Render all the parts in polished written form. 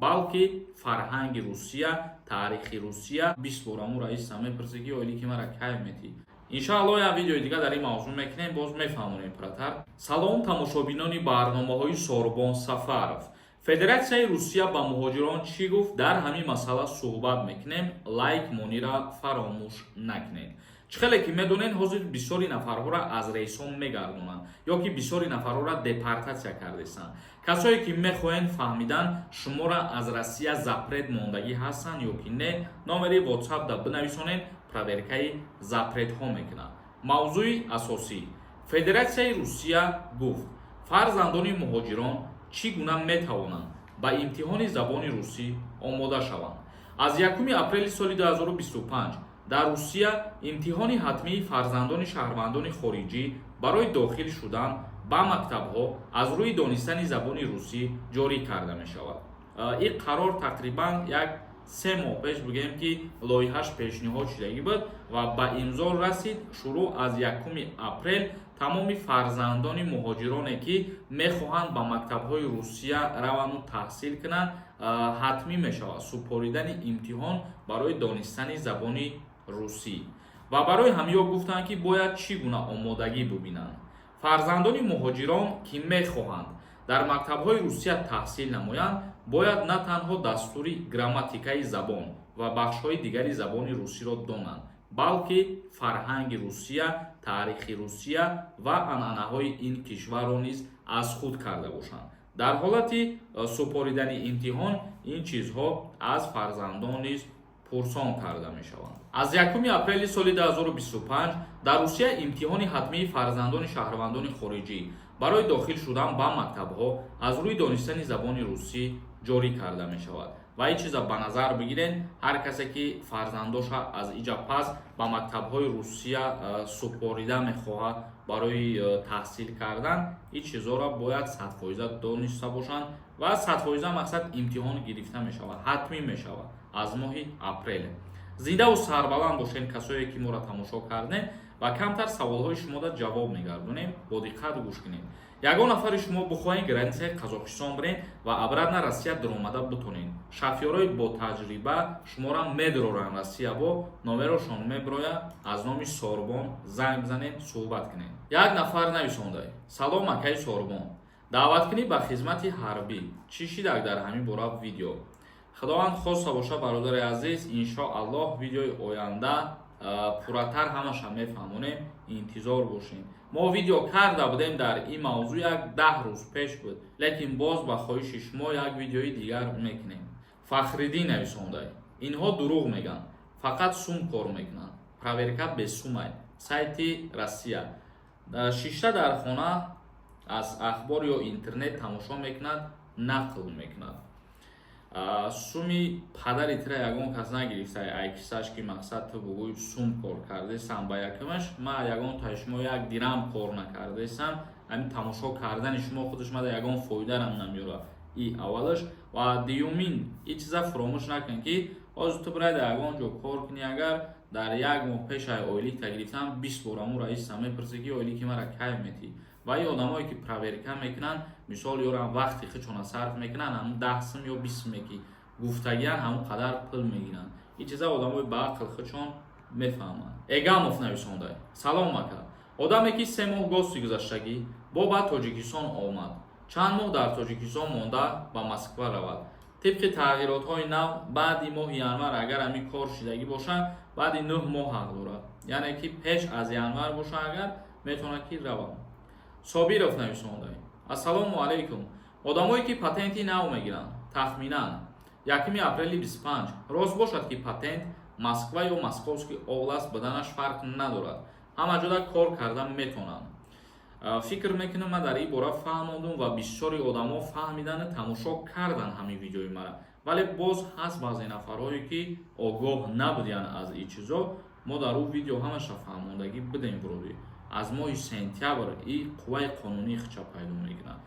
балки фарҳанги Русия, таърихи Русия. 20 бор аму раис мепурсе ки оили ки мара кай метӣ. иншоалло як видеои дигар дар ин мавзӯъ мекунем, боз мефаҳмонем пиратар. Салом тамошобинони барномаҳои Сорбон Сафаров. Федератсияи Русия ба муҳоҷирон чӣ гуфт? Дар ҳамин масъала суҳбат мекунем. Лайк монира фаромӯш накунед. Чӣ хеле ки медонед, ҳозир бисёри нафарҳоро аз рейсон мегардонанд ё ки бисёри нафарҳоро депортатсия кардесанд. Касое ки мехоҳанд фаҳмидан шуморо аз Россия запрет мондагӣ ҳастанд ё ки не, номери WhatsApp-да бинависонед, проверкаи запретҳо мекунад. Мавзӯи асосӣ. Федератсияи Русия гуфт фарзандони муҳоҷирон чӣ гуна метавонанд ба имтиҳони забони русӣ омода шаванд. Аз 1 апрели соли 2025 дар Русия имтиҳони ҳатмии фарзандони шаҳрвандони хориҷӣ барои дохил шудан ба мактабҳо аз рӯи донистани забони русӣ ҷорӣ карда мешавад. ин қарор тақрибан як 3 моҳ пеш бигӯем ки лоиҳаш пешниҳод шудагӣ буд ва ба имзол расид. Шурӯъ аз 1 апрел тамоми фарзандони муҳоҷироне ки мехоҳанд ба мактабҳои Русия равану таҳсил кунанд, ҳатмӣ мешавад супоридани имтиҳон барои донистани забони русӣ. Ва барои ҳамиё гуфтанд ки бояд чӣ гуна омодагӣ бубинанд. Фарзандони муҳоҷирон ки мехоҳанд дар мактабҳои Русия таҳсил намоянд, бояд на танҳо дастури грамматикаи забон ва бахшҳои дигари забони русиро донанд, балки фарҳанги Русия, таърихи Русия ва анъанаҳои ин кишварро низ аз худ карда бошанд. Дар ҳолати супоридани имтиҳон ин чизҳо аз фарзандон низ пурсон карда мешаванд. Аз 1 апрели соли 2025 дар Русия имтиҳони ҳатмии фарзандони шаҳрвандони хориҷӣ барои дохил шудан ба мактабҳо аз рӯи донистани забони русӣ ҷорӣ карда мешавад. Ва ин чиза ба назар бигиред, ҳар касе ки фарзандоша аз иҷа пас ба мактабҳои Русия супорида мехоҳад барои таҳсил кардан, ин чизҳоро бояд 100% дониста бошанд ва 100% мақсад имтиҳон гирифта мешавад, ҳатмӣ мешавад аз моҳи апрел. Зиндаву сарбаланд бошед касое ки моро тамошо кардем ва камтар саволҳои шуморо ҷавоб мегардонем. Бо диққат гӯш кунед. Ягон нафари шумо бихоҳед границаи Қазоқистон биред ва обратно Россия даромада битонед. Шофёрои бо таҷриба шуморо медороранд Россия бо номерошон мебирояд. Аз номи Сорбон занг бизанед, суҳбат кунед. Як нафар нависондаи: салом акаи Сорбон, даъваткунӣ ба хизмати ҳарбӣ чӣ шидак дар ҳамин бора видео. Худованд хоста боша бародари азиз, иншоаллоҳ видеои оянда пурратар ҳамаша мефаҳмонем, интизор бошем. Мо видео карда будем дар ин мавзӯъ як 10 рӯз пеш буд, лекин боз ба хоҳиши шумо як видеои дигар мекунем. Фахриддин нависондаи: инҳо дурӯғ мегӯянд, фақат сум кор мекунанд, проверка бесумай, сайти Россия. Шишта дар хона аз ахбор ё интернет тамошо мекунад, нақл мекунад. Суми падари тира ягон кас нагирифта айкисаш ки мақсад ту бугӯи сум кор кардесам ба якумаш, ма ягон таи шумо як дирам кор накардесам, ҳамин тамошо кардани шумо худаш мада ягон фоидарам намеёрад. И аввалаш ва дуюмин ин чиза фуромӯш накун ки ҳозир ту бирай дар ягон ҷо кор кунӣ, агар дар 1 моҳ пеш ай ойлик гирифтам 20 бор аму раиса мепурсе ки ойлики мара кай метӣ. Ва ин одамое ки проверка мекунанд, мисол ёрам вақти хичона сарф мекунанд, ҳамун 10 сум ё 20 суме ки гуфтагиян ҳамун қадар пул мегиранд. ин чиза одамои ба ақл хичон мефаҳманд. Эгамов нависондаи: салом ака, одаме ки 3 моҳ гости гузаштагӣ бо ба Тоҷикистон омад, чанд моҳ дар Тоҷикистон монда ба Москва равад. Тибқи тағйиротҳои нав баъди моҳи январ агар ҳамин кор шидагӣ бошад, баъди 9 моҳ ҳақ дорад. яъне ки пеш аз январ бошад, агар метавонад ки равад. Собиров нависондаи: ассалому алайкум, одамое ки патенти нав мегиранд, тахминан 1 апрели 25 рост бошад ки патент Москва ё Московский област буданаш фарқ надорад, ҳама ҷода кор карда метавонанд. Фикр мекунам дар ин бора фаҳмондум ва бисёри одамо фаҳмидан тамошо кардан ҳамин видеои мара, вале боз ҳаст баъзе нафарҳое ки огоҳ набуданд аз ин чизо. Мо дар ӯ видео ҳамаша фаҳмондагӣ бидем буродӣ. Аз моҳи сентябр ин қувваи қонунӣ хича пайдо мекунад.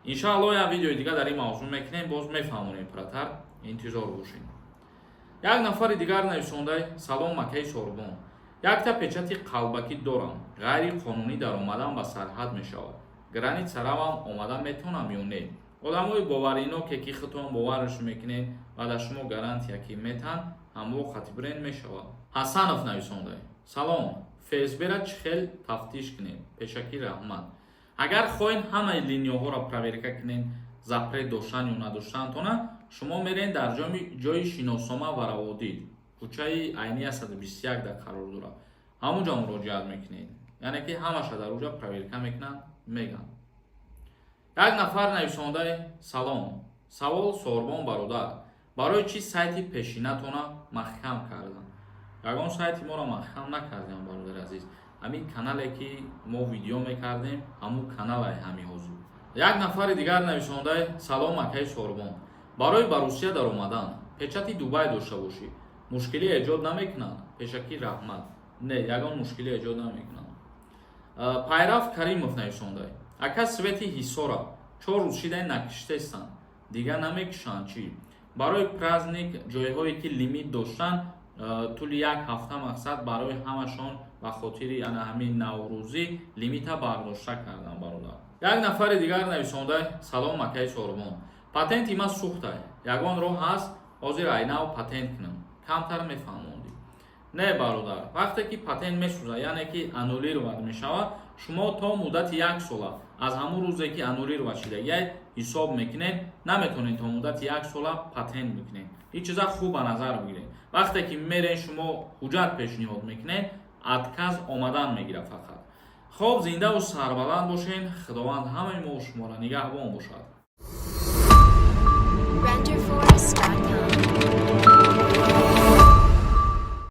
иншоаллоҳ як видеои дигар дар ин мавзӯъ мекунем, боз мефаҳмонем пиратар, интизор бошед. Як нафари дигар нависондаи: салом акаи Сорбон, якта печати қалбакӣ дорам, ғайриқонунӣ дар омадан ба сарҳад мешавад, граница равам омада метавонам ё не? одамои боварино ке ки хитон бовараш мекунед ва дар шумо гарантия ки метан ҳамво хати бренд мешавад. ҳасанов нависонда: салом, фсб-ра чӣ хел тафтиш кунед? Пешакӣ раҳмат. агар хоҳед ҳамаи линияҳоро проверка кунед запрет доштан ё надоштантона, шумо меред дар ҷои шиносома вараводид, кӯчаи айния 121 дар қарор дорад. ҳамунҷо муроҷиат мекунед, яъне ки ҳамаша дар уҷа проверка мекунанд, меган. як нафар нависонда: салом, савол сорбон бародар, барои чӣ сайти пешинатона маҳкам кардам? ягон сайти моро маҳкам накардем бародар азиз. ҳамин канале ки мо видео мекардем ҳамун каналай ҳами ҳозир. як нафари дигар нависонда: салом акаи сорбон, барои ба Русия даромадан печати Дубай дошта бошӣ, мушкилӣ эҷод намекунад? Пешакӣ раҳмат. Не, ягон мушкилӣ эҷод намекунад. Пайрав Каримов нависонда: ака свети ҳисора 4 рӯз шидаи накиштестанд, дигар намекушанд чӣ? барои праздник ҷойҳое ки лимит доштанд тӯли як ҳафта мақсад барои ҳамашон ба хотири ҳамин наврӯзӣ лимита бардошта кардам бародар. як нафари дигар нависонда: салом акаи сорбон, патенти ман сӯхта, ягон роҳ ҳаст ҳозир айнав патент кунам, камтар мефаҳмонди? Не бародар, вақте ки патент месӯзад, яъне ки аннулировад мешавад, шумо то муддати 1 сола аз ҳамун рӯзе ки аннулировад шудагаи ҳисоб мекунед, наметавонед то муддати 1 сола патент бикунед. ин чиза хуб ба назар бигиред. вақте ки мерен шумо ҳуҷҷат пешниҳод мекунед, отказ омадан мегирад фақат. хоб, зиндаву сарбаланд бошед. худованд ҳамаи мо шуморо нигаҳбон бошад. renderforest.com